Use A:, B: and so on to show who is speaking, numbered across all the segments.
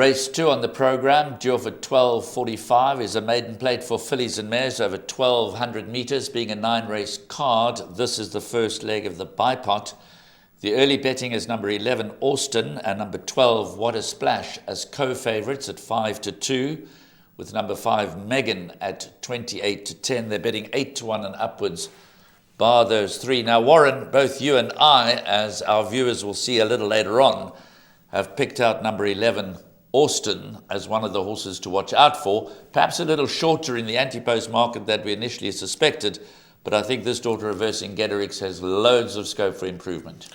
A: Race 2 on the program, due off at 12:45, is a maiden plate for fillies and mares over 1,200 metres, being a 9-race card. This is the first leg of the bipot. The early betting is number 11, Austin, and number 12, What a Splash, as co-favourites at 5-2, with number 5, Megan, at 28-10. They're betting 8-1 and upwards, bar those three. Now, Warren, both you and I, as our viewers will see a little later on, have picked out number 11, Austin, as one of the horses to watch out for. Perhaps a little shorter in the anti-post market than we initially suspected, but I think this Daughter of Vercingetorix has loads of scope for improvement.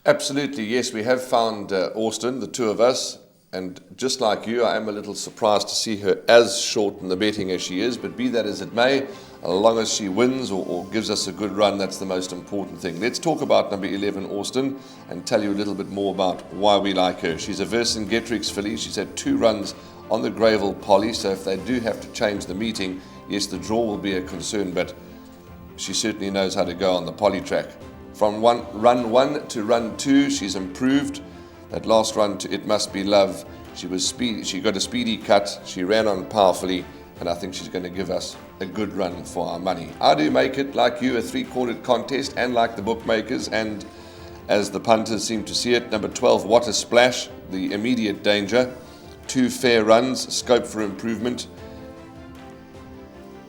B: Absolutely, yes. We have found Austin, the two of us, and just like you, I am a little surprised to see her as short in the betting as she is, but be that as it may, as long as she wins or gives us a good run, that's the most important thing. Let's talk about number 11, Austin, and tell you a little bit more about why we like her. She's a Vercingetorix filly. She's had 2 runs on the Gravel Poly, so if they do have to change the meeting, yes, the draw will be a concern, but she certainly knows how to go on the poly track. From run 1 to run 2, she's improved. That last run to It Must Be Love, she was speedy. She got a speedy cut. She ran on powerfully, and I think she's going to give us a good run for our money. I do make it, like you, a 3-quartered contest, and like the bookmakers, and as the punters seem to see it, number 12, What a Splash, the immediate danger. 2 fair runs, scope for improvement,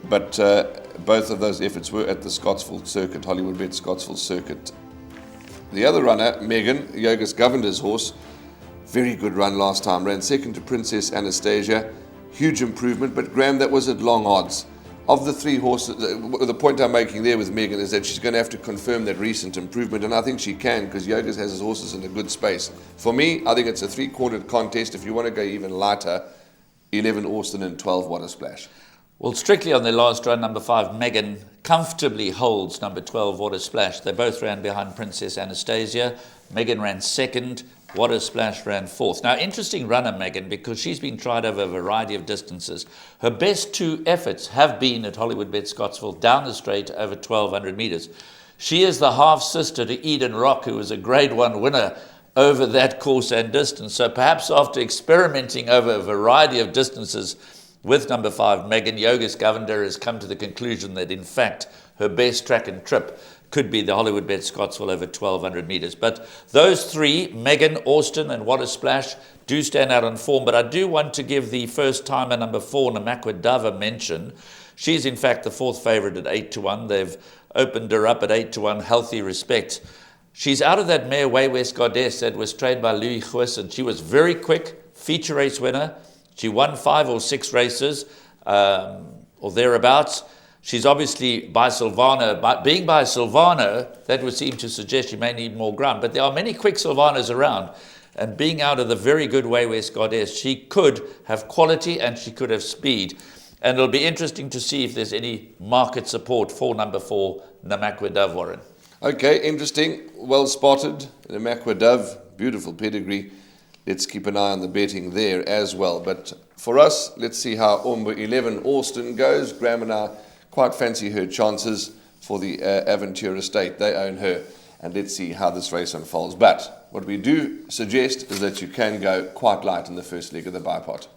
B: but both of those efforts were at the Scottsville circuit, Hollywood Bet Scottsville circuit. The other runner, Megan, Yogus Govender's horse, very good run last time, ran second to Princess Anastasia, huge improvement, but Graham, that was at long odds. Of the 3 horses, the point I'm making there with Megan is that she's going to have to confirm that recent improvement, and I think she can, because Yogus has his horses in a good space. For me, I think it's a 3-quartered contest. If you want to go even lighter, 11 Austin and 12 What a Splash.
A: Well, strictly on their last run, number 5, Megan, comfortably holds number 12, What a Splash. They both ran behind Princess Anastasia. Megan ran second. What a Splash ran fourth. Now, interesting runner, Megan, because she's been tried over a variety of distances. Her best 2 efforts have been at Hollywood Bet Scottsville, down the straight over 1,200 metres. She is the half-sister to Eden Rock, who was a Grade 1 winner over that course and distance. So perhaps after experimenting over a variety of distances with number 5, Megan, Yogus Govender has come to the conclusion that, in fact, her best track and trip could be the Hollywood Bet Scottsville over 1,200 metres. But those 3, Megan, Austin, and What a Splash, do stand out on form. But I do want to give the first-timer, number 4, Namakwa Dove, a mention. She's, in fact, the 4th favourite at 8-1. They've opened her up at 8-1, Healthy Respect. She's out of that mare, Way West Goddess, that was trained by Louis Goosen. She was very quick, feature race winner. She won 5 or 6 races, or thereabouts. She's obviously by Silvano. But being by Silvano, that would seem to suggest she may need more ground. But there are many quick Silvanos around. And being out of the very good Way West Goddess, she could have quality and she could have speed. And it'll be interesting to see if there's any market support for number 4, Namakwa Dove, Warren.
B: Okay, interesting. Well spotted. Namakwa Dove, beautiful pedigree. Let's keep an eye on the betting there as well. But for us, let's see how Omba 11 Austin goes. Graham and I quite fancy her chances for the Aventura Estate. They own her. And let's see how this race unfolds. But what we do suggest is that you can go quite light in the first leg of the bipot.